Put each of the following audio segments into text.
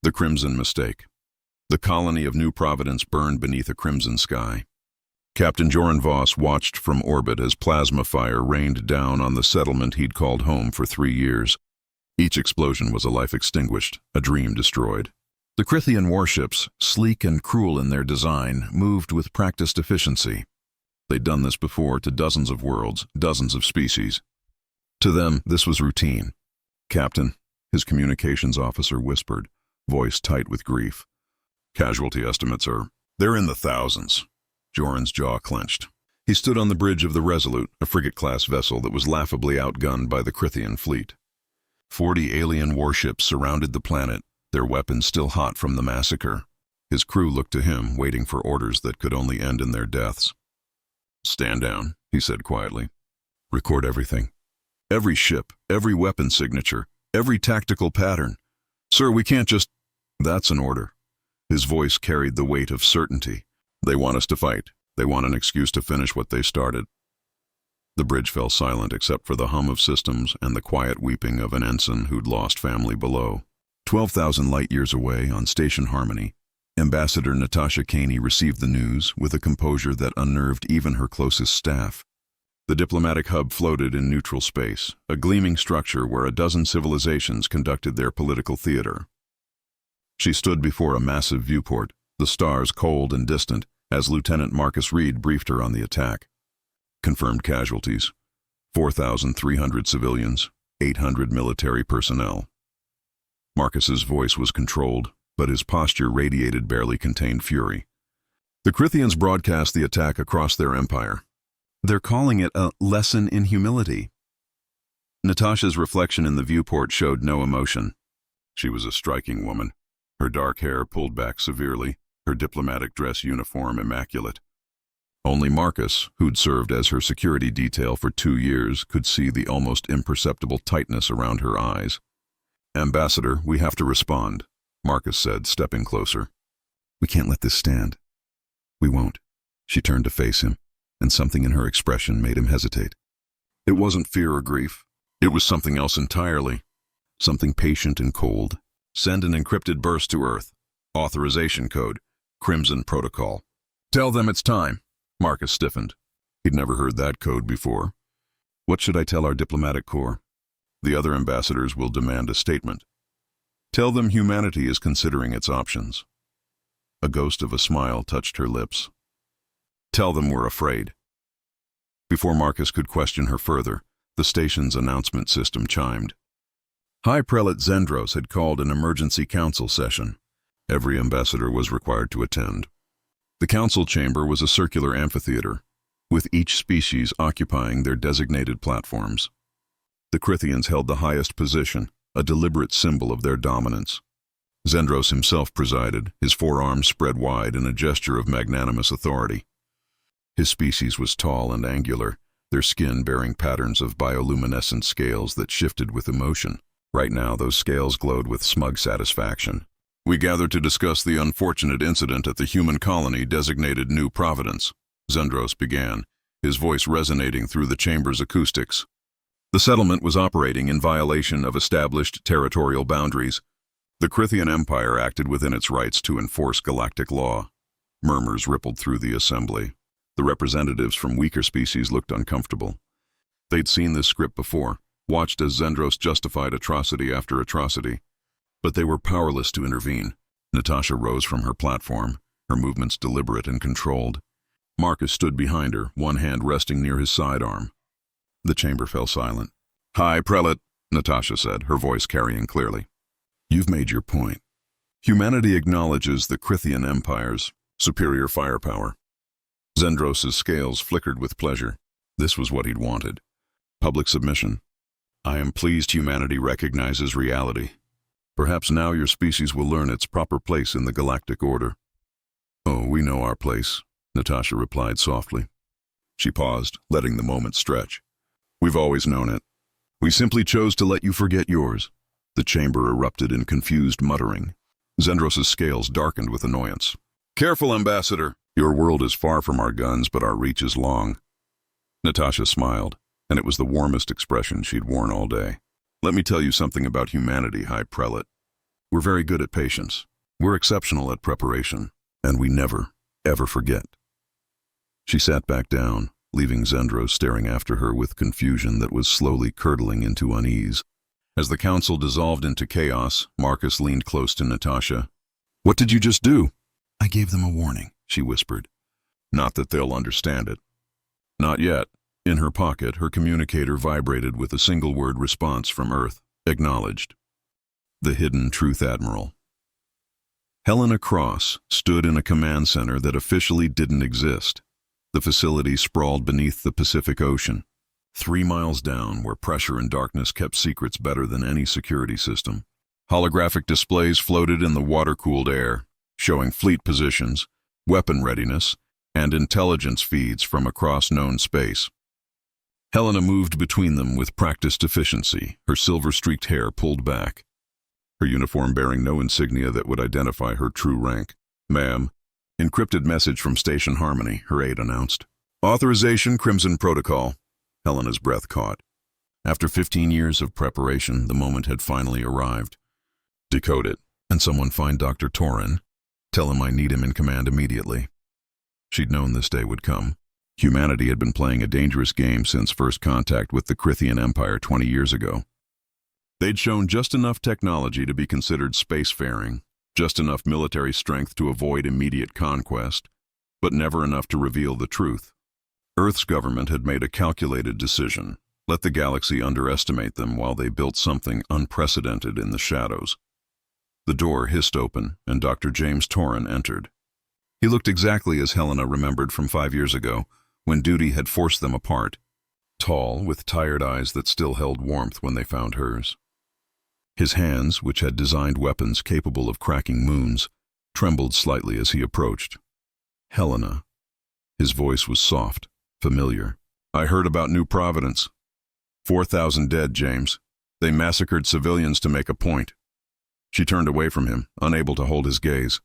The Crimson Mistake. The colony of New Providence burned beneath a crimson sky. Captain Joran Voss watched from orbit as plasma fire rained down on the settlement he'd called home for 3 years. Each explosion was a life extinguished, a dream destroyed. The Crythian warships, sleek and cruel in their design, moved with practiced efficiency. They'd done this before to dozens of worlds, dozens of species. To them, this was routine. "Captain," his communications officer whispered, voice tight with grief. "Casualty estimates they're in the thousands." Joran's jaw clenched. He stood on the bridge of the Resolute, a frigate-class vessel that was laughably outgunned by the Crythian fleet. 40 alien warships surrounded the planet, their weapons still hot from the massacre. His crew looked to him, waiting for orders that could only end in their deaths. "Stand down," he said quietly. "Record everything. Every ship, every weapon signature, every tactical pattern. Sir, we can't just—" "That's an order." His voice carried the weight of certainty. "They want us to fight. They want an excuse to finish what they started." The bridge fell silent except for the hum of systems and the quiet weeping of an ensign who'd lost family below. 12,000 light-years away on Station Harmony, Ambassador Natasha Kaney received the news with a composure that unnerved even her closest staff. The diplomatic hub floated in neutral space, a gleaming structure where a dozen civilizations conducted their political theater. She stood before a massive viewport, the stars cold and distant, as Lieutenant Marcus Reed briefed her on the attack. Confirmed casualties: 4,300 civilians, 800 military personnel. Marcus's voice was controlled, but his posture radiated barely contained fury. The Crythians broadcast the attack across their empire. "They're calling it a lesson in humility." Natasha's reflection in the viewport showed no emotion. She was a striking woman, her dark hair pulled back severely, her diplomatic dress uniform immaculate. Only Marcus, who'd served as her security detail for 2 years, could see the almost imperceptible tightness around her eyes. "Ambassador, we have to respond," Marcus said, stepping closer. "We can't let this stand." "We won't." She turned to face him, and something in her expression made him hesitate. It wasn't fear or grief. It was something else entirely. Something patient and cold. "Send an encrypted burst to Earth. Authorization code. Crimson Protocol." "Tell them it's time." Marcus stiffened. He'd never heard that code before. "What should I tell our diplomatic corps?" "The other ambassadors will demand a statement." "Tell them humanity is considering its options." A ghost of a smile touched her lips. "Tell them we're afraid." Before Marcus could question her further, the station's announcement system chimed. High Prelate Zendros had called an emergency council session. Every ambassador was required to attend. The council chamber was a circular amphitheater, with each species occupying their designated platforms. The Crythians held the highest position, a deliberate symbol of their dominance. Zendros himself presided, his forearms spread wide in a gesture of magnanimous authority. His species was tall and angular, their skin bearing patterns of bioluminescent scales that shifted with emotion. Right now, those scales glowed with smug satisfaction. "We gather to discuss the unfortunate incident at the human colony designated New Providence," Zendros began, his voice resonating through the chamber's acoustics. The settlement was operating in violation of established territorial boundaries. The Crythian Empire acted within its rights to enforce galactic law. Murmurs rippled through the assembly. The representatives from weaker species looked uncomfortable. They'd seen this script before, watched as Zendros justified atrocity after atrocity. But they were powerless to intervene. Natasha rose from her platform, her movements deliberate and controlled. Marcus stood behind her, one hand resting near his sidearm. The chamber fell silent. "High Prelate," Natasha said, her voice carrying clearly. "You've made your point. Humanity acknowledges the Crythian Empire's superior firepower." Zendros' scales flickered with pleasure. This was what he'd wanted. Public submission. "I am pleased humanity recognizes reality. Perhaps now your species will learn its proper place in the galactic order." "Oh, we know our place," Natasha replied softly. She paused, letting the moment stretch. "We've always known it. We simply chose to let you forget yours." The chamber erupted in confused muttering. Zendros' scales darkened with annoyance. "Careful, Ambassador. Your world is far from our guns, but our reach is long." Natasha smiled, and it was the warmest expression she'd worn all day. "Let me tell you something about humanity, High Prelate. We're very good at patience. We're exceptional at preparation. And we never, ever forget. She sat back down, leaving Zendros staring after her with confusion that was slowly curdling into unease. As the council dissolved into chaos, Marcus leaned close to Natasha. "What did you just do?" "I gave them a warning," she whispered. "Not that they'll understand it." "Not yet." In her pocket, her communicator vibrated with a single-word response from Earth. Acknowledged. The hidden Truth Admiral. Helena Cross stood in a command center that officially didn't exist. The facility sprawled beneath the Pacific Ocean, 3 miles down, where pressure and darkness kept secrets better than any security system. Holographic displays floated in the water-cooled air, showing fleet positions, weapon readiness, and intelligence feeds from across known space. Helena moved between them with practiced efficiency, her silver-streaked hair pulled back, her uniform bearing no insignia that would identify her true rank. "Ma'am." Encrypted message from Station Harmony, her aide announced. "Authorization, Crimson Protocol." Helena's breath caught. After 15 years of preparation, the moment had finally arrived. "Decode it, and someone find Dr. Torin. Tell him I need him in command immediately." She'd known this day would come. Humanity had been playing a dangerous game since first contact with the Crithian Empire 20 years ago. They'd shown just enough technology to be considered spacefaring, just enough military strength to avoid immediate conquest, but never enough to reveal the truth. Earth's government had made a calculated decision. Let the galaxy underestimate them while they built something unprecedented in the shadows. The door hissed open, and Dr. James Torin entered. He looked exactly as Helena remembered from 5 years ago, when duty had forced them apart. Tall, with tired eyes that still held warmth when they found hers. His hands, which had designed weapons capable of cracking moons, trembled slightly as he approached. "Helena." His voice was soft, familiar. "I heard about New Providence. 4,000 dead, James. They massacred civilians to make a point." She turned away from him, unable to hold his gaze.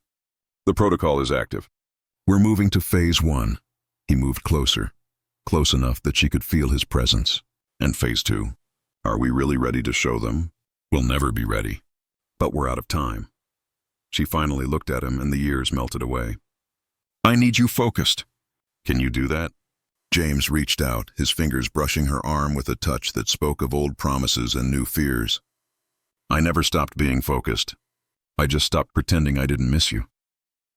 "The protocol is active. We're moving to Phase 1. He moved closer, close enough that she could feel his presence. "And Phase 2. Are we really ready to show them?" "We'll never be ready. But we're out of time." She finally looked at him, and the years melted away. "I need you focused." "Can you do that?" James reached out, his fingers brushing her arm with a touch that spoke of old promises and new fears. "I never stopped being focused. I just stopped pretending I didn't miss you."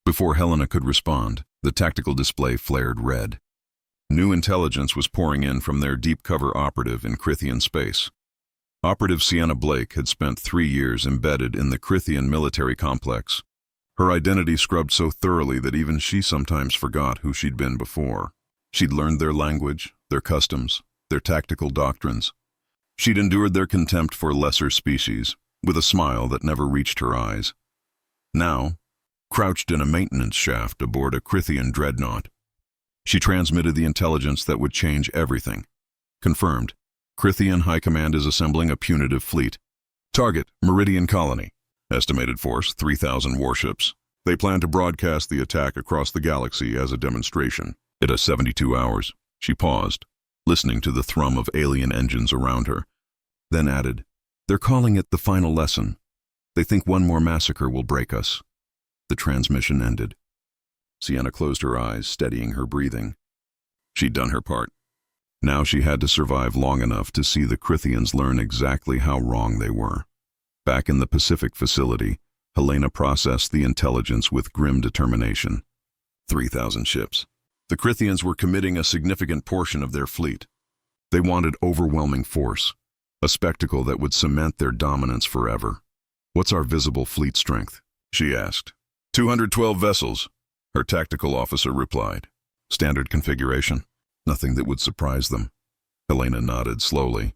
Before Helena could respond, the tactical display flared red. New intelligence was pouring in from their deep-cover operative in Crithian space. Operative Sienna Blake had spent 3 years embedded in the Crithian military complex. Her identity scrubbed so thoroughly that even she sometimes forgot who she'd been before. She'd learned their language, their customs, their tactical doctrines. She'd endured their contempt for lesser species, with a smile that never reached her eyes. Now, crouched in a maintenance shaft aboard a Crithian dreadnought, she transmitted the intelligence that would change everything. Confirmed. Crithian High Command is assembling a punitive fleet. Target, Meridian Colony. Estimated force, 3,000 warships. They plan to broadcast the attack across the galaxy as a demonstration. It has 72 hours. She paused, listening to the thrum of alien engines around her. Then added, "They're calling it the final lesson. They think one more massacre will break us." The transmission ended. Sienna closed her eyes, steadying her breathing. She'd done her part. Now she had to survive long enough to see the Crithians learn exactly how wrong they were. Back in the Pacific facility, Helena processed the intelligence with grim determination. 3,000 ships. The Crithians were committing a significant portion of their fleet. They wanted overwhelming force, a spectacle that would cement their dominance forever. "What's our visible fleet strength?" she asked. 212 vessels, her tactical officer replied. "Standard configuration. Nothing that would surprise them." Helena nodded slowly.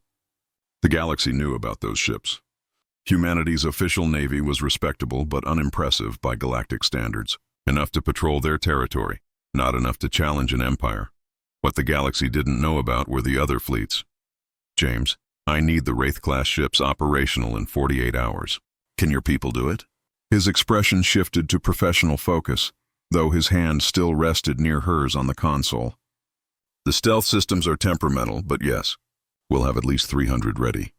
The galaxy knew about those ships. Humanity's official navy was respectable but unimpressive by galactic standards. Enough to patrol their territory, not enough to challenge an empire. What the galaxy didn't know about were the other fleets. "James, I need the Wraith-class ships operational in 48 hours. Can your people do it?" His expression shifted to professional focus, though his hand still rested near hers on the console. "The stealth systems are temperamental, but yes, we'll have at least 300 ready.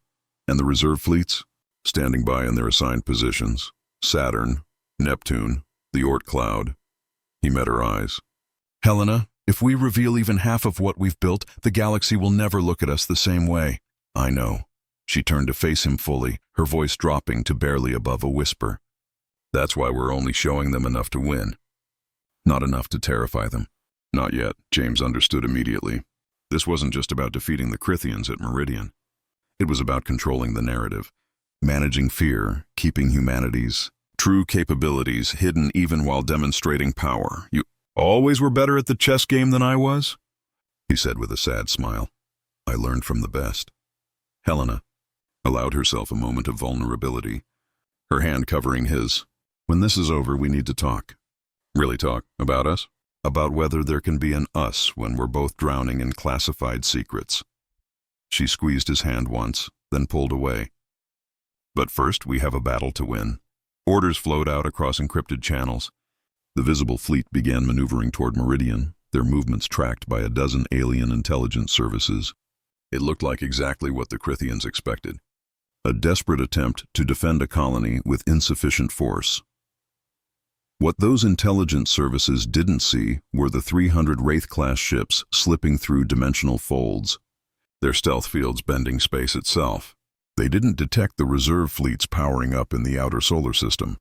And the reserve fleets? Standing by in their assigned positions. Saturn, Neptune, the Oort cloud. He met her eyes. Helena, if we reveal even half of what we've built, the galaxy will never look at us the same way. I know. She turned to face him fully, her voice dropping to barely above a whisper. That's why we're only showing them enough to win. Not enough to terrify them. Not yet, James understood immediately. This wasn't just about defeating the Crithians at Meridian. It was about controlling the narrative, managing fear, keeping humanity's true capabilities hidden even while demonstrating power. You always were better at the chess game than I was? He said with a sad smile. I learned from the best. Helena allowed herself a moment of vulnerability, her hand covering his. When this is over, we need to talk. Really talk? About us? About whether there can be an us when we're both drowning in classified secrets. She squeezed his hand once, then pulled away. But first, we have a battle to win. Orders flowed out across encrypted channels. The visible fleet began maneuvering toward Meridian, their movements tracked by a dozen alien intelligence services. It looked like exactly what the Crithians expected. A desperate attempt to defend a colony with insufficient force. What those intelligence services didn't see were the 300 Wraith-class ships slipping through dimensional folds, their stealth fields bending space itself. They didn't detect the reserve fleets powering up in the outer solar system,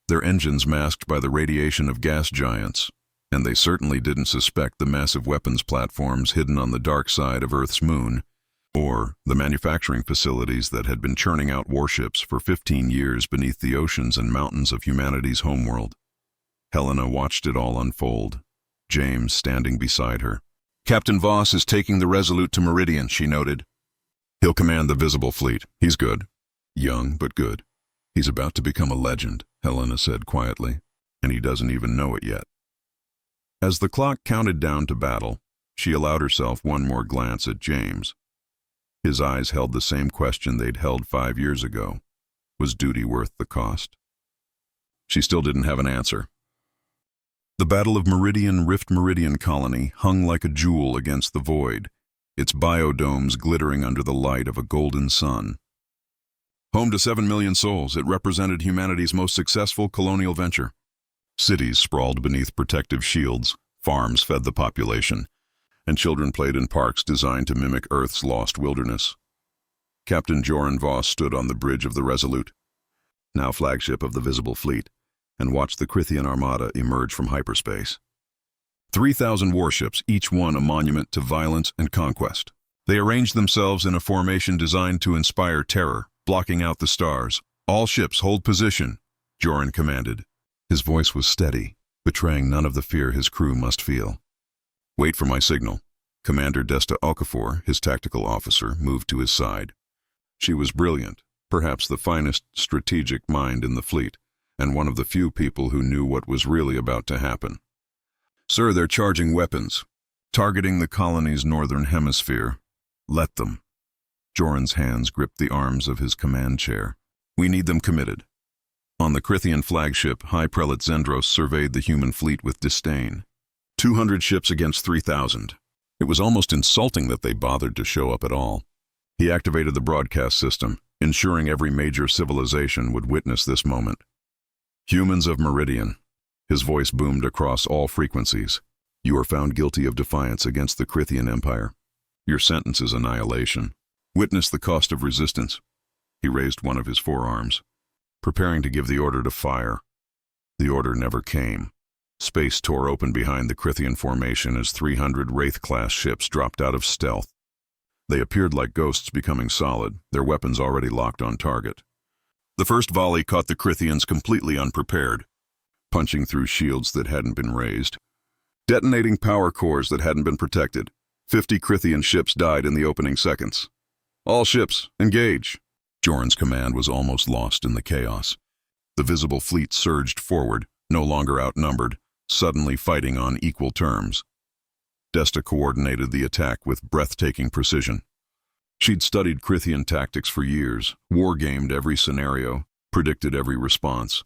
their engines masked by the radiation of gas giants, and they certainly didn't suspect the massive weapons platforms hidden on the dark side of Earth's moon, or the manufacturing facilities that had been churning out warships for 15 years beneath the oceans and mountains of humanity's homeworld. Helena watched it all unfold, James standing beside her. Captain Voss is taking the Resolute to Meridian, she noted. He'll command the visible fleet. He's good. Young, but good. He's about to become a legend, Helena said quietly, and he doesn't even know it yet. As the clock counted down to battle, she allowed herself one more glance at James. His eyes held the same question they'd held 5 years ago. Was duty worth the cost? She still didn't have an answer. The Battle of Meridian Rift Meridian Colony hung like a jewel against the void, its biodomes glittering under the light of a golden sun. Home to 7 million souls, it represented humanity's most successful colonial venture. Cities sprawled beneath protective shields, farms fed the population, and children played in parks designed to mimic Earth's lost wilderness. Captain Joran Voss stood on the bridge of the Resolute, now flagship of the visible fleet, and watched the Crithian armada emerge from hyperspace. 3,000 warships, each one a monument to violence and conquest. They arranged themselves in a formation designed to inspire terror, blocking out the stars. All ships hold position, Joran commanded. His voice was steady, betraying none of the fear his crew must feel. Wait for my signal. Commander Desta Okafor, his tactical officer, moved to his side. She was brilliant, perhaps the finest strategic mind in the fleet, and one of the few people who knew what was really about to happen. Sir, they're charging weapons, targeting the colony's northern hemisphere. Let them. Joran's hands gripped the arms of his command chair. We need them committed. On the Crithian flagship, High Prelate Zendros surveyed the human fleet with disdain. 200 ships against 3,000. It was almost insulting that they bothered to show up at all. He activated the broadcast system, ensuring every major civilization would witness this moment. Humans of Meridian. His voice boomed across all frequencies. You are found guilty of defiance against the Crithian Empire. Your sentence is annihilation. Witness the cost of resistance. He raised one of his forearms, preparing to give the order to fire. The order never came. Space tore open behind the Crithian formation as 300 Wraith-class ships dropped out of stealth. They appeared like ghosts becoming solid, their weapons already locked on target. The first volley caught the Crithians completely unprepared, punching through shields that hadn't been raised, detonating power cores that hadn't been protected. 50 Crithian ships died in the opening seconds. All ships, engage. Joran's command was almost lost in the chaos. The visible fleet surged forward, no longer outnumbered, suddenly fighting on equal terms. Desta coordinated the attack with breathtaking precision. She'd studied Crithian tactics for years, war-gamed every scenario, predicted every response.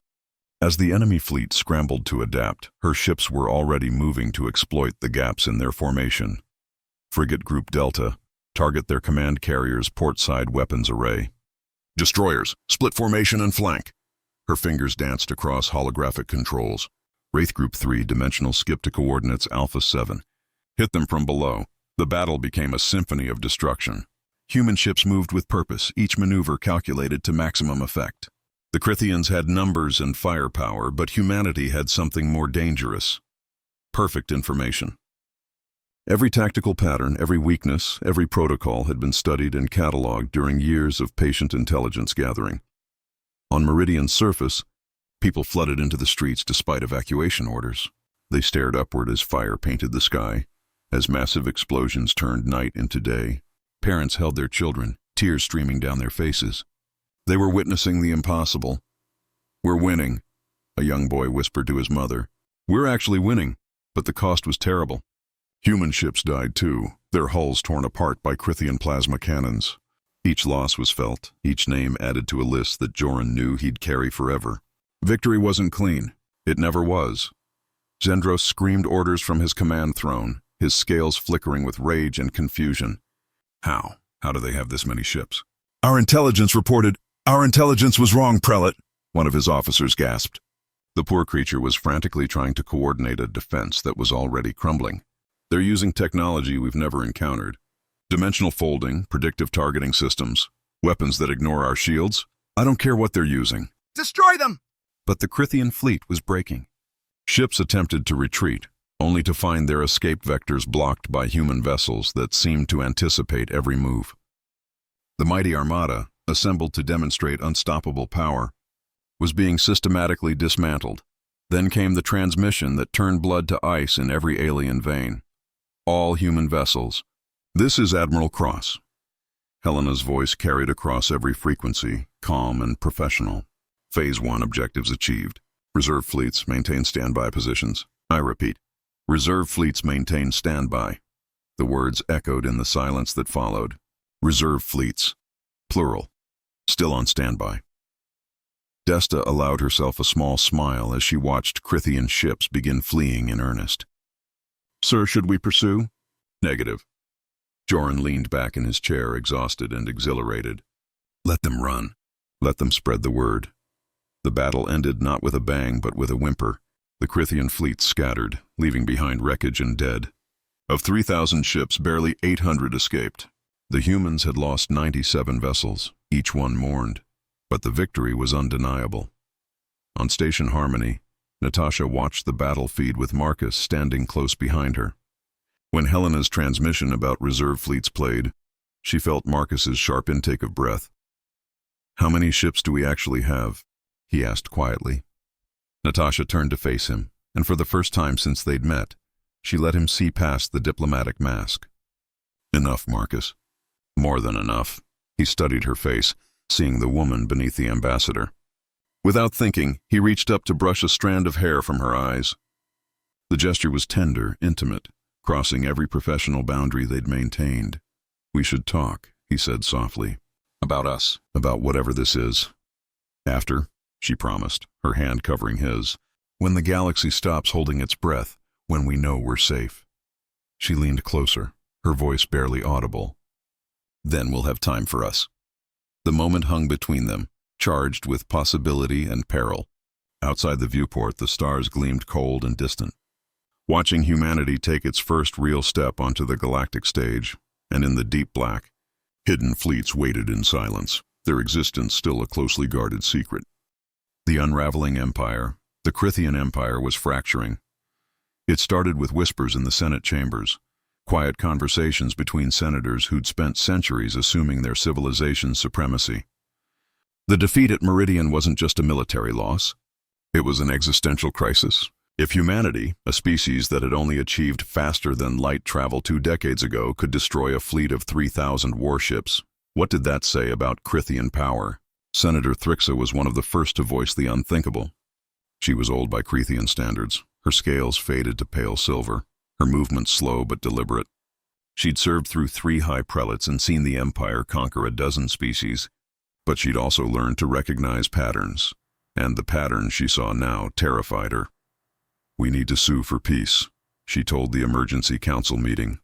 As the enemy fleet scrambled to adapt, her ships were already moving to exploit the gaps in their formation. Frigate Group Delta, target their command carrier's port-side weapons array. Destroyers, split formation and flank. Her fingers danced across holographic controls. Wraith Group 3, dimensional skip to coordinates Alpha 7. Hit them from below. The battle became a symphony of destruction. Human ships moved with purpose, each maneuver calculated to maximum effect. The Crithians had numbers and firepower, but humanity had something more dangerous. Perfect information. Every tactical pattern, every weakness, every protocol had been studied and catalogued during years of patient intelligence gathering. On Meridian's surface, people flooded into the streets despite evacuation orders. They stared upward as fire painted the sky, as massive explosions turned night into day. Parents held their children, tears streaming down their faces. They were witnessing the impossible. "We're winning," a young boy whispered to his mother. "We're actually winning, but the cost was terrible." Human ships died too, their hulls torn apart by Crithian plasma cannons. Each loss was felt, each name added to a list that Joran knew he'd carry forever. Victory wasn't clean. It never was. Zendros screamed orders from his command throne, his scales flickering with rage and confusion. How? How do they have this many ships? "Our intelligence reported. Our intelligence was wrong, Prelate," one of his officers gasped. The poor creature was frantically trying to coordinate a defense that was already crumbling. "They're using technology we've never encountered. Dimensional folding, predictive targeting systems, weapons that ignore our shields. I don't care what they're using. Destroy them!" But the Crithian fleet was breaking. Ships attempted to retreat, only to find their escape vectors blocked by human vessels that seemed to anticipate every move. The mighty armada, assembled to demonstrate unstoppable power, was being systematically dismantled. Then came the transmission that turned blood to ice in every alien vein. All human vessels. "This is Admiral Cross." Helena's voice carried across every frequency, calm and professional. Phase 1 objectives achieved. Reserve fleets maintain standby positions. I repeat, reserve fleets maintain standby. The words echoed in the silence that followed. Reserve fleets. Plural. Still on standby. Desta allowed herself a small smile as she watched Crithian ships begin fleeing in earnest. "Sir, should we pursue?" "Negative." Joran leaned back in his chair, exhausted and exhilarated. "Let them run. Let them spread the word." The battle ended not with a bang, but with a whimper. The Crithian fleet scattered, leaving behind wreckage and dead. Of 3,000 ships, barely 800 escaped. The humans had lost 97 vessels, each one mourned, but the victory was undeniable. On Station Harmony, Natasha watched the battle feed with Marcus standing close behind her. When Helena's transmission about reserve fleets played, she felt Marcus's sharp intake of breath. "How many ships do we actually have?" he asked quietly. Natasha turned to face him, and for the first time since they'd met, she let him see past the diplomatic mask. "Enough, Marcus." "More than enough." He studied her face, seeing the woman beneath the ambassador. Without thinking, he reached up to brush a strand of hair from her eyes. The gesture was tender, intimate, crossing every professional boundary they'd maintained. "We should talk," he said softly. "About us, about whatever this is." "After," she promised, her hand covering his. "When the galaxy stops holding its breath, when we know we're safe." She leaned closer, her voice barely audible. "Then we'll have time for us." The moment hung between them, charged with possibility and peril. Outside the viewport, the stars gleamed cold and distant. Watching humanity take its first real step onto the galactic stage, and in the deep black, hidden fleets waited in silence, their existence still a closely guarded secret. The unraveling empire, the Crithian Empire, was fracturing. It started with whispers in the Senate chambers, quiet conversations between senators who'd spent centuries assuming their civilization's supremacy. The defeat at Meridian wasn't just a military loss. It was an existential crisis. If humanity, a species that had only achieved faster-than-light travel 2 decades ago, could destroy a fleet of 3,000 warships, what did that say about Crithian power? Senator Thrixa was one of the first to voice the unthinkable. She was old by Crithian standards. Her scales faded to pale silver, her movements slow but deliberate. She'd served through 3 high prelates and seen the Empire conquer a dozen species, but she'd also learned to recognize patterns, and the patterns she saw now terrified her. "We need to sue for peace," she told the emergency council meeting,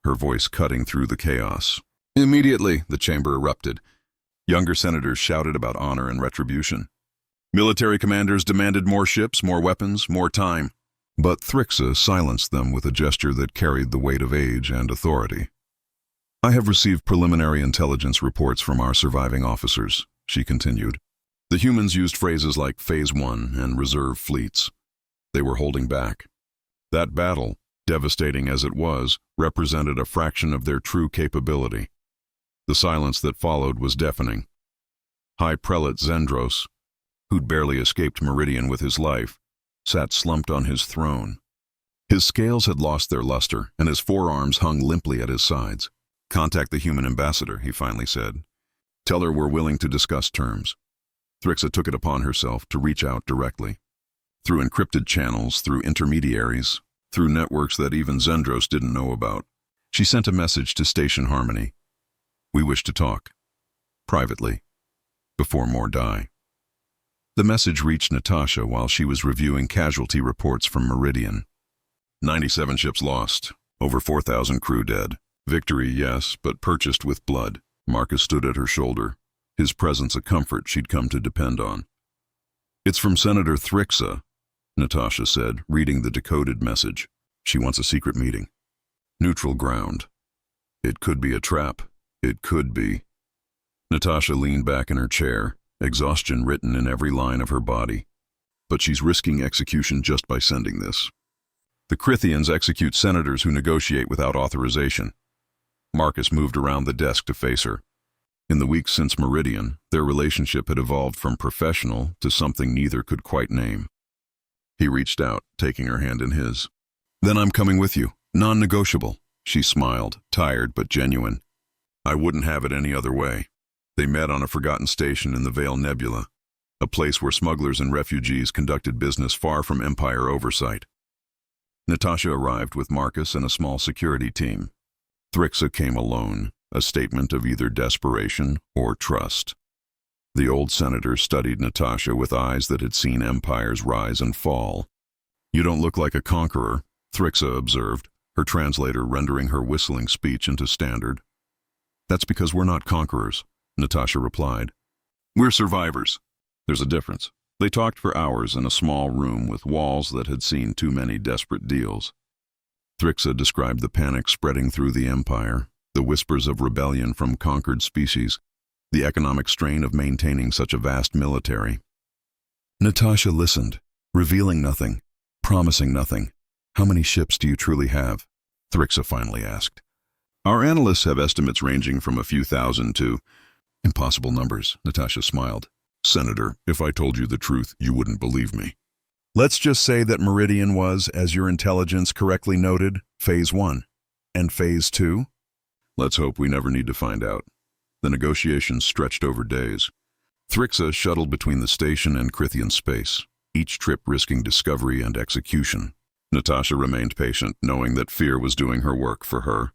her voice cutting through the chaos. Immediately, the chamber erupted. Younger senators shouted about honor and retribution. Military commanders demanded more ships, more weapons, more time. But Thrixa silenced them with a gesture that carried the weight of age and authority. I have received preliminary intelligence reports from our surviving officers, she continued. The humans used phrases like Phase 1 and reserve fleets. They were holding back. That battle, devastating as it was, represented a fraction of their true capability. The silence that followed was deafening. High Prelate Zendros, who'd barely escaped Meridian with his life, sat slumped on his throne. His scales had lost their luster, and his forearms hung limply at his sides. "Contact the human ambassador," he finally said. "Tell her we're willing to discuss terms." Thrixa took it upon herself to reach out directly. Through encrypted channels, through intermediaries, through networks that even Zendros didn't know about, she sent a message to Station Harmony. "We wish to talk. Privately. Before more die." The message reached Natasha while she was reviewing casualty reports from Meridian. 97 ships lost. Over 4,000 crew dead. Victory, yes, but purchased with blood. Marcus stood at her shoulder, his presence a comfort she'd come to depend on. "It's from Senator Thrixa," Natasha said, reading the decoded message. "She wants a secret meeting. Neutral ground. It could be a trap. It could be." Natasha leaned back in her chair, exhaustion written in every line of her body. "But she's risking execution just by sending this. The Crithians execute senators who negotiate without authorization." Marcus moved around the desk to face her. In the weeks since Meridian, their relationship had evolved from professional to something neither could quite name. He reached out, taking her hand in his. "Then I'm coming with you. Non-negotiable." She smiled, tired but genuine. "I wouldn't have it any other way." They met on a forgotten station in the Vale Nebula, a place where smugglers and refugees conducted business far from Empire oversight. Natasha arrived with Marcus and a small security team. Thrixa came alone, a statement of either desperation or trust. The old senator studied Natasha with eyes that had seen empires rise and fall. "You don't look like a conqueror," Thrixa observed, her translator rendering her whistling speech into standard. "That's because we're not conquerors," Natasha replied. "We're survivors." There's a difference. They talked for hours in a small room with walls that had seen too many desperate deals. Thrixa described the panic spreading through the empire, the whispers of rebellion from conquered species, the economic strain of maintaining such a vast military. Natasha listened, revealing nothing, promising nothing. "How many ships do you truly have?" Thrixa finally asked. "Our analysts have estimates ranging from a few thousand to—" "Impossible numbers," Natasha smiled. "Senator, if I told you the truth, you wouldn't believe me. Let's just say that Meridian was, as your intelligence correctly noted, Phase 1. And Phase 2? Let's hope we never need to find out." The negotiations stretched over days. Thrixa shuttled between the station and Crithian space, each trip risking discovery and execution. Natasha remained patient, knowing that fear was doing her work for her.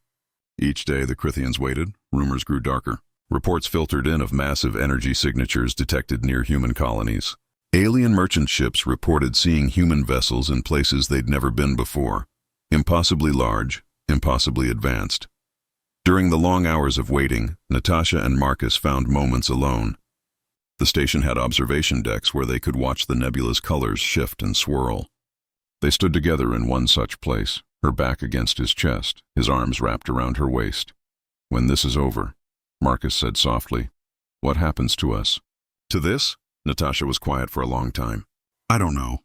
Each day the Crithians waited, rumors grew darker. Reports filtered in of massive energy signatures detected near human colonies. Alien merchant ships reported seeing human vessels in places they'd never been before. Impossibly large, impossibly advanced. During the long hours of waiting, Natasha and Marcus found moments alone. The station had observation decks where they could watch the nebula's colors shift and swirl. They stood together in one such place, her back against his chest, his arms wrapped around her waist. "When this is over," Marcus said softly, "what happens to us?" "To this?" Natasha was quiet for a long time. "I don't know.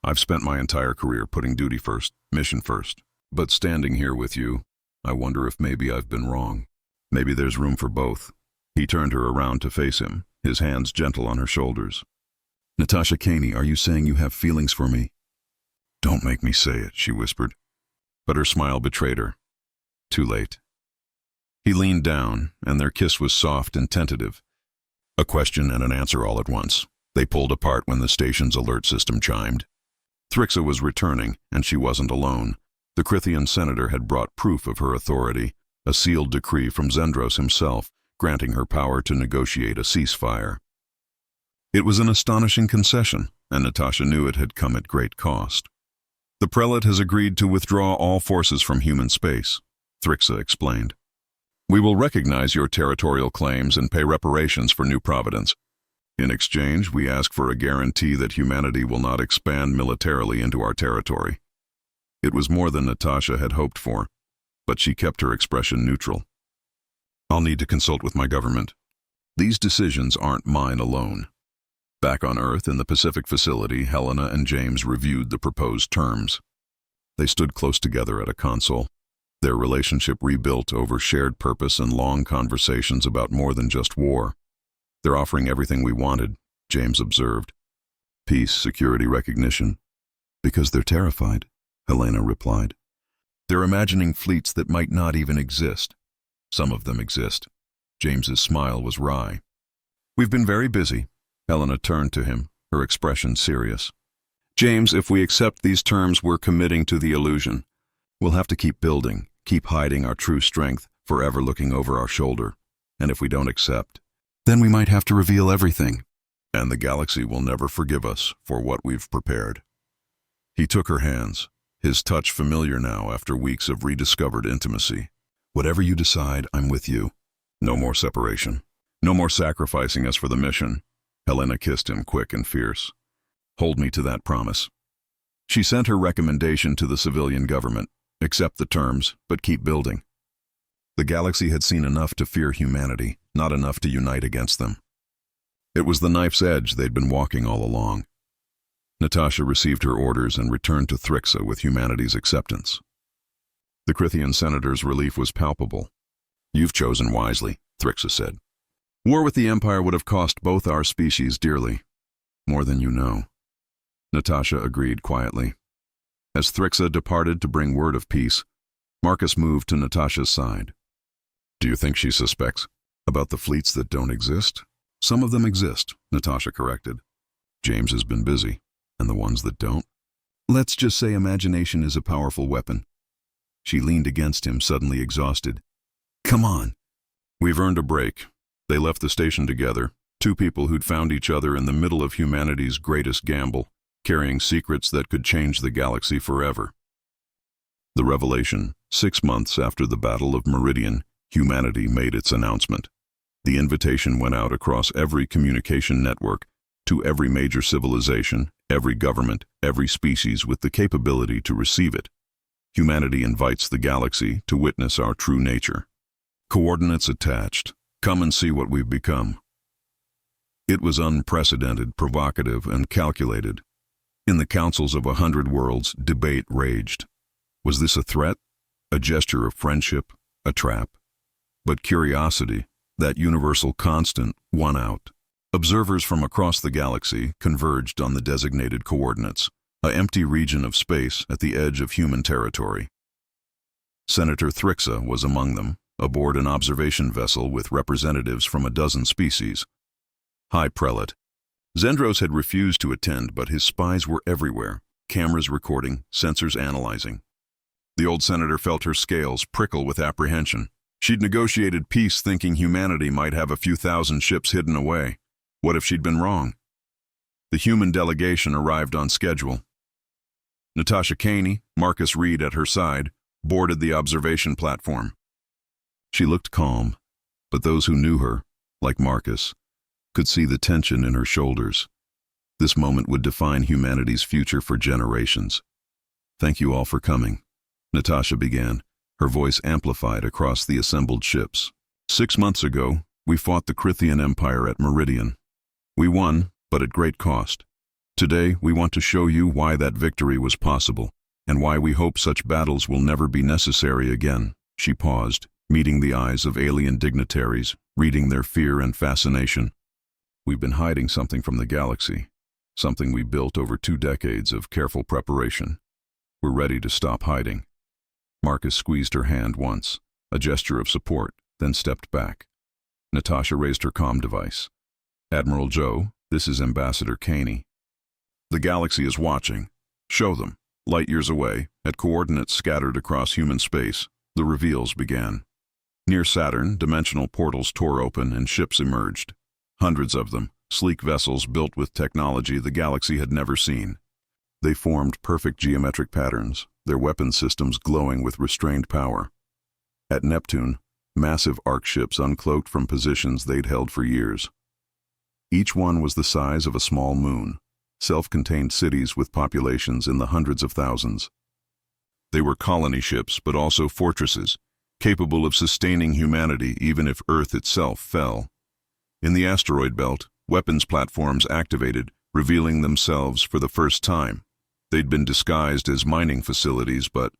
I've spent my entire career putting duty first, mission first. But standing here with you, I wonder if maybe I've been wrong. Maybe there's room for both." He turned her around to face him, his hands gentle on her shoulders. "Natasha Caney, are you saying you have feelings for me?" "Don't make me say it," she whispered. But her smile betrayed her. Too late. He leaned down, and their kiss was soft and tentative. A question and an answer all at once. They pulled apart when the station's alert system chimed. Thrixa was returning, and she wasn't alone. The Crithian senator had brought proof of her authority, a sealed decree from Zendros himself, granting her power to negotiate a ceasefire. It was an astonishing concession, and Natasha knew it had come at great cost. "The prelate has agreed to withdraw all forces from human space," Thrixa explained. "We will recognize your territorial claims and pay reparations for New Providence. In exchange, we ask for a guarantee that humanity will not expand militarily into our territory. It was more than Natasha had hoped for, but she kept her expression neutral. I'll need to consult with my government. These decisions aren't mine alone. Back on Earth, in the Pacific facility, Helena and James reviewed the proposed terms. They stood close together at a console, their relationship rebuilt over shared purpose and long conversations about more than just war. They're offering everything we wanted, James observed. Peace, security, recognition. Because they're terrified, Helena replied. They're imagining fleets that might not even exist. Some of them exist. James's smile was wry. We've been very busy. Helena turned to him, her expression serious. James, if we accept these terms, we're committing to the illusion. We'll have to keep building, keep hiding our true strength, forever looking over our shoulder. And if we don't accept, then we might have to reveal everything. And the galaxy will never forgive us for what we've prepared. He took her hands, his touch familiar now after weeks of rediscovered intimacy. Whatever you decide, I'm with you. No more separation. No more sacrificing us for the mission. Helena kissed him quick and fierce. Hold me to that promise. She sent her recommendation to the civilian government. Accept the terms, but keep building. The galaxy had seen enough to fear humanity, not enough to unite against them. It was the knife's edge they'd been walking all along. Natasha received her orders and returned to Thrixa with humanity's acceptance. The Crithian senator's relief was palpable. You've chosen wisely, Thrixa said. War with the Empire would have cost both our species dearly. More than you know. Natasha agreed quietly. As Thrixa departed to bring word of peace, Marcus moved to Natasha's side. Do you think she suspects about the fleets that don't exist? Some of them exist, Natasha corrected. James has been busy, and the ones that don't? Let's just say imagination is a powerful weapon. She leaned against him, suddenly exhausted. Come on. We've earned a break. They left the station together, two people who'd found each other in the middle of humanity's greatest gamble, carrying secrets that could change the galaxy forever. The revelation, 6 months after the Battle of Meridian, humanity made its announcement. The invitation went out across every communication network, to every major civilization, every government, every species with the capability to receive it. Humanity invites the galaxy to witness our true nature. Coordinates attached. Come and see what we've become. It was unprecedented, provocative, and calculated. In the councils of 100 worlds, debate raged. Was this a threat? A gesture of friendship? A trap? But curiosity, that universal constant, won out. Observers from across the galaxy converged on the designated coordinates, an empty region of space at the edge of human territory. Senator Thrixa was among them, aboard an observation vessel with representatives from a dozen species. High Prelate. Zendros had refused to attend, but his spies were everywhere, cameras recording, sensors analyzing. The old senator felt her scales prickle with apprehension. She'd negotiated peace thinking humanity might have a few thousand ships hidden away. What if she'd been wrong? The human delegation arrived on schedule. Natasha Caney, Marcus Reed at her side, boarded the observation platform. She looked calm, but those who knew her, like Marcus, could see the tension in her shoulders. This moment would define humanity's future for generations. Thank you all for coming, Natasha began, her voice amplified across the assembled ships. 6 months ago, we fought the Crithian Empire at Meridian. We won, but at great cost. Today, we want to show you why that victory was possible, and why we hope such battles will never be necessary again. She paused, meeting the eyes of alien dignitaries, reading their fear and fascination. We've been hiding something from the galaxy, something we built over 2 decades of careful preparation. We're ready to stop hiding. Marcus squeezed her hand once, a gesture of support, then stepped back. Natasha raised her comm device. Admiral Joe, this is Ambassador Caney. The galaxy is watching. Show them, light years away, at coordinates scattered across human space, the reveals began. Near Saturn, dimensional portals tore open and ships emerged. Hundreds of them, sleek vessels built with technology the galaxy had never seen. They formed perfect geometric patterns, their weapon systems glowing with restrained power. At Neptune, massive arc ships uncloaked from positions they'd held for years. Each one was the size of a small moon, self-contained cities with populations in the hundreds of thousands. They were colony ships, but also fortresses, capable of sustaining humanity even if Earth itself fell. In the asteroid belt, weapons platforms activated, revealing themselves for the first time. They'd been disguised as mining facilities, but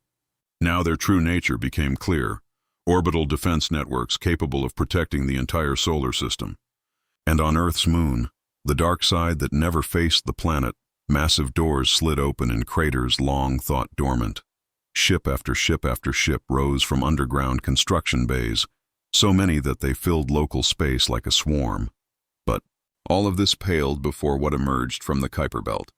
now their true nature became clear. Orbital defense networks capable of protecting the entire solar system. And on Earth's moon, the dark side that never faced the planet, massive doors slid open in craters long thought dormant. Ship after ship after ship rose from underground construction bays, so many that they filled local space like a swarm. But all of this paled before what emerged from the Kuiper Belt.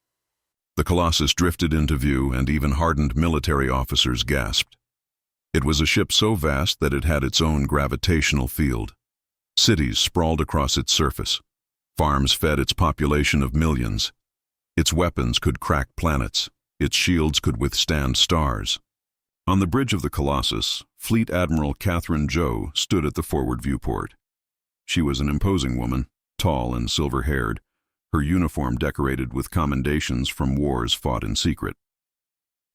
The Colossus drifted into view, and even hardened military officers gasped. It was a ship so vast that it had its own gravitational field. Cities sprawled across its surface. Farms fed its population of millions. Its weapons could crack planets. Its shields could withstand stars. On the bridge of the Colossus, Fleet Admiral Catherine Joe stood at the forward viewport. She was an imposing woman, tall and silver-haired, her uniform decorated with commendations from wars fought in secret.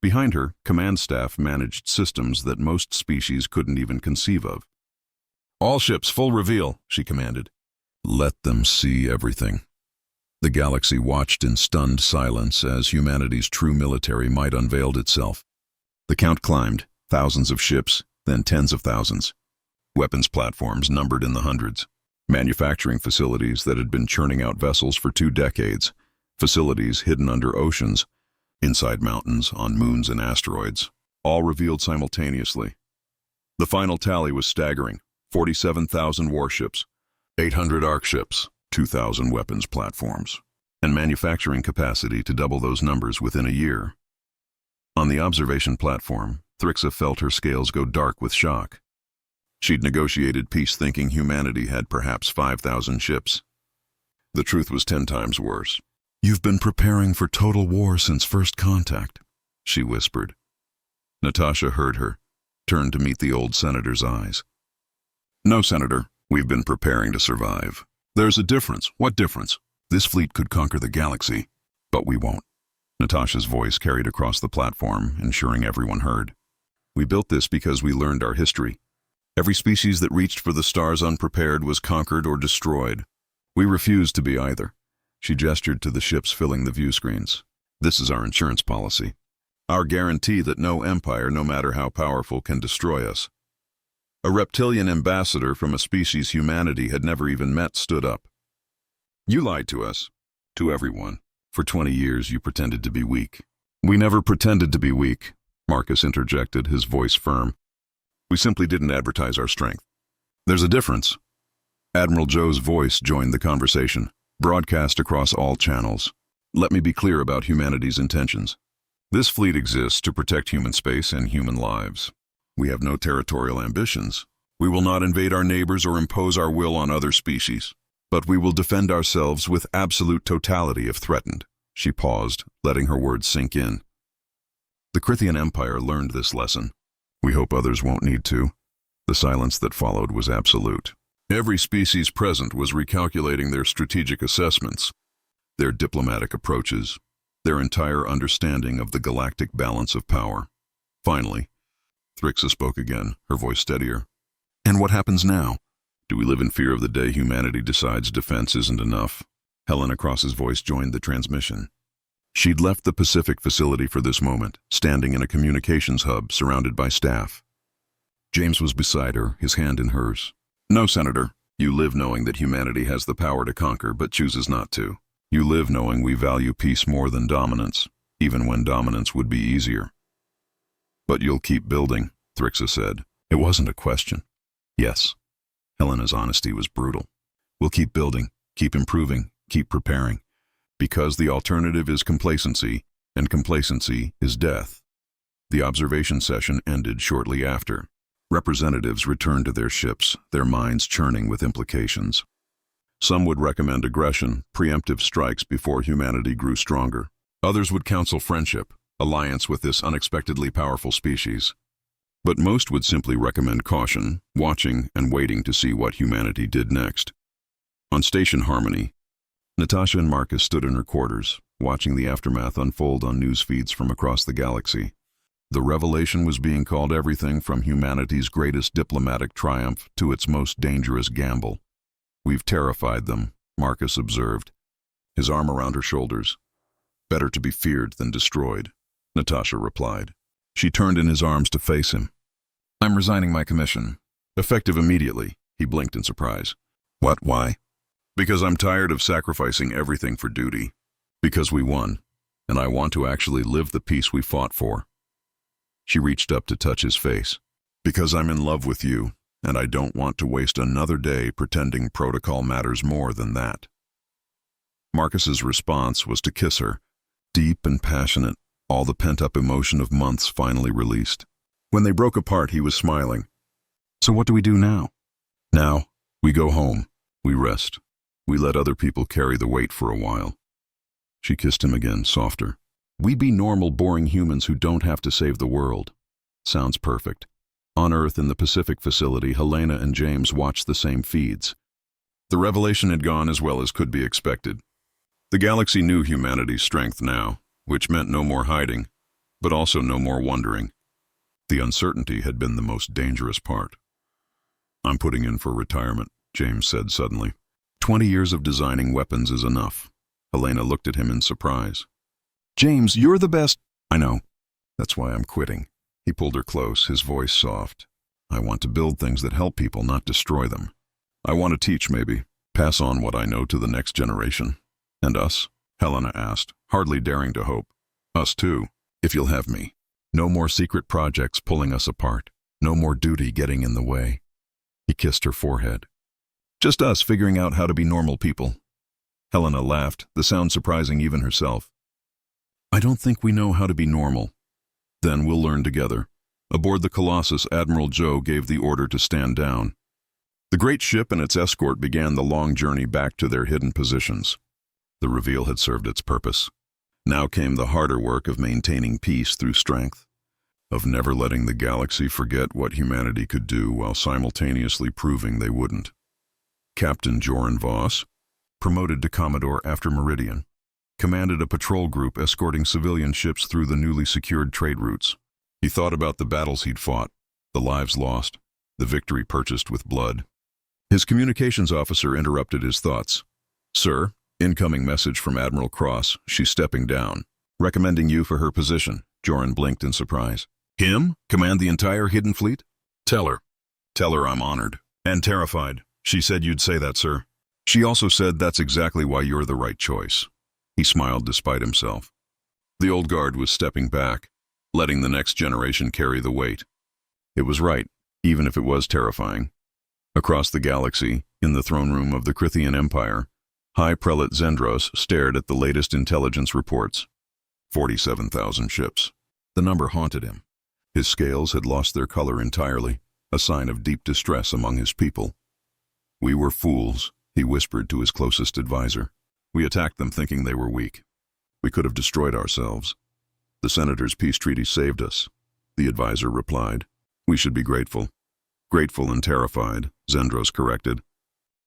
Behind her, command staff managed systems that most species couldn't even conceive of. "All ships, full reveal," she commanded. Let them see everything. The galaxy watched in stunned silence as humanity's true military might unveiled itself. The count climbed, thousands of ships, then tens of thousands. Weapons platforms numbered in the hundreds. Manufacturing facilities that had been churning out vessels for 2 decades. Facilities hidden under oceans, inside mountains, on moons and asteroids, all revealed simultaneously. The final tally was staggering: 47,000 warships, 800 arc ships, 2,000 weapons platforms, and manufacturing capacity to double those numbers within a year. On the observation platform, Thrixa felt her scales go dark with shock. She'd negotiated peace thinking humanity had perhaps 5,000 ships. The truth was 10 times worse. "You've been preparing for total war since first contact," she whispered. Natasha heard her, turned to meet the old senator's eyes. "No, Senator, we've been preparing to survive. There's a difference." "What difference?" "This fleet could conquer the galaxy, but we won't." Natasha's voice carried across the platform, ensuring everyone heard. "We built this because we learned our history. Every species that reached for the stars unprepared was conquered or destroyed. We refuse to be either." She gestured to the ships filling the view screens. "This is our insurance policy. Our guarantee that no empire, no matter how powerful, can destroy us." A reptilian ambassador from a species humanity had never even met stood up. "You lied to us, to everyone. For 20 years you pretended to be weak." "We never pretended to be weak," Marcus interjected, his voice firm. "We simply didn't advertise our strength." "There's a difference." Admiral Joe's voice joined the conversation, broadcast across all channels. "Let me be clear about humanity's intentions. This fleet exists to protect human space and human lives. We have no territorial ambitions. We will not invade our neighbors or impose our will on other species. But we will defend ourselves with absolute totality if threatened." She paused, letting her words sink in. "The Crithian Empire learned this lesson. We hope others won't need to." The silence that followed was absolute. Every species present was recalculating their strategic assessments, their diplomatic approaches, their entire understanding of the galactic balance of power. Finally, Thrixa spoke again, her voice steadier. "And what happens now? Do we live in fear of the day humanity decides defense isn't enough?" Helena Cross's voice joined the transmission. She'd left the Pacific facility for this moment, standing in a communications hub surrounded by staff. James was beside her, his hand in hers. "No, Senator. You live knowing that humanity has the power to conquer but chooses not to. You live knowing we value peace more than dominance, even when dominance would be easier." "But you'll keep building," Thrixa said. It wasn't a question. "Yes." Helena's honesty was brutal. "We'll keep building, keep improving, keep preparing. Because the alternative is complacency, and complacency is death." The observation session ended shortly after. Representatives returned to their ships, their minds churning with implications. Some would recommend aggression, preemptive strikes before humanity grew stronger. Others would counsel friendship, alliance with this unexpectedly powerful species. But most would simply recommend caution, watching and waiting to see what humanity did next. On Station Harmony, Natasha and Marcus stood in her quarters, watching the aftermath unfold on news feeds from across the galaxy. The revelation was being called everything from humanity's greatest diplomatic triumph to its most dangerous gamble. "We've terrified them," Marcus observed, his arm around her shoulders. "Better to be feared than destroyed," Natasha replied. She turned in his arms to face him. "I'm resigning my commission. Effective immediately," he blinked in surprise. "What? Why?" "Because I'm tired of sacrificing everything for duty. Because we won, and I want to actually live the peace we fought for." She reached up to touch his face. "Because I'm in love with you, and I don't want to waste another day pretending protocol matters more than that." Marcus's response was to kiss her, deep and passionate, all the pent-up emotion of months finally released. When they broke apart, he was smiling. "So what do we do now?" "Now, we go home. We rest. We let other people carry the weight for a while." She kissed him again, softer. "We be normal, boring humans who don't have to save the world." Sounds perfect. On Earth in the Pacific facility, Helena and James watched the same feeds. The revelation had gone as well as could be expected. The galaxy knew humanity's strength now, which meant no more hiding, but also no more wondering. The uncertainty had been the most dangerous part. "I'm putting in for retirement," James said suddenly. 20 years of designing weapons is enough." Helena looked at him in surprise. "James, you're the best." "I know. That's why I'm quitting." He pulled her close, his voice soft. "I want to build things that help people, not destroy them. I want to teach, maybe. Pass on what I know to the next generation." "And us?" Helena asked, hardly daring to hope. "Us too, if you'll have me. No more secret projects pulling us apart. No more duty getting in the way." He kissed her forehead. "Just us figuring out how to be normal people." Helena laughed, the sound surprising even herself. "I don't think we know how to be normal." "Then we'll learn together." Aboard the Colossus, Admiral Joe gave the order to stand down. The great ship and its escort began the long journey back to their hidden positions. The reveal had served its purpose. Now came the harder work of maintaining peace through strength, of never letting the galaxy forget what humanity could do while simultaneously proving they wouldn't. Captain Joran Voss, promoted to Commodore after Meridian, commanded a patrol group escorting civilian ships through the newly secured trade routes. He thought about the battles he'd fought, the lives lost, the victory purchased with blood. His communications officer interrupted his thoughts. "Sir, incoming message from Admiral Cross. She's stepping down. Recommending you for her position." Joran blinked in surprise. "Him? Command the entire Hidden Fleet?" "Tell her. Tell her I'm honored. And terrified. She said you'd say that, sir. She also said that's exactly why you're the right choice." He smiled despite himself. The old guard was stepping back, letting the next generation carry the weight. It was right, even if it was terrifying. Across the galaxy, in the throne room of the Crithian Empire, High Prelate Zendros stared at the latest intelligence reports. 47,000 ships. The number haunted him. His scales had lost their color entirely, a sign of deep distress among his people. "We were fools," he whispered to his closest advisor. "We attacked them thinking they were weak. We could have destroyed ourselves. The Senator's peace treaty saved us," the advisor replied. "We should be grateful." "Grateful and terrified," Zendros corrected.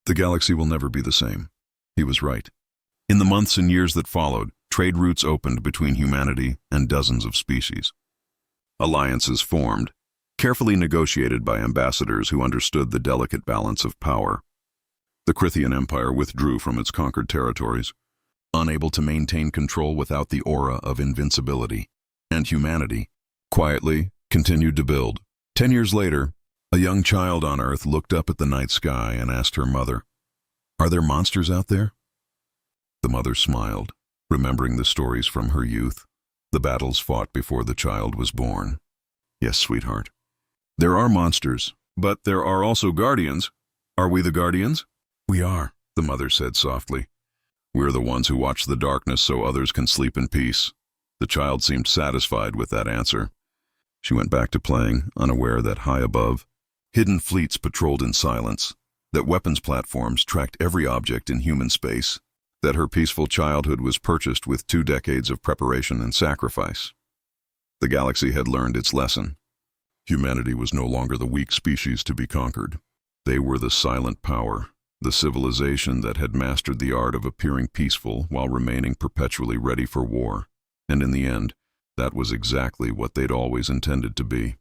"The galaxy will never be the same." He was right. In the months and years that followed, trade routes opened between humanity and dozens of species. Alliances formed, carefully negotiated by ambassadors who understood the delicate balance of power. The Crithian Empire withdrew from its conquered territories, unable to maintain control without the aura of invincibility, and humanity, quietly, continued to build. 10 years later, a young child on Earth looked up at the night sky and asked her mother, "Are there monsters out there?" The mother smiled, remembering the stories from her youth, the battles fought before the child was born. "Yes, sweetheart. There are monsters, but there are also guardians. Are we the guardians?" "We are," the mother said softly. "We're the ones who watch the darkness so others can sleep in peace." The child seemed satisfied with that answer. She went back to playing, unaware that high above, hidden fleets patrolled in silence, that weapons platforms tracked every object in human space, that her peaceful childhood was purchased with 2 decades of preparation and sacrifice. The galaxy had learned its lesson. Humanity was no longer the weak species to be conquered. They were the silent power, the civilization that had mastered the art of appearing peaceful while remaining perpetually ready for war. And in the end, that was exactly what they'd always intended to be.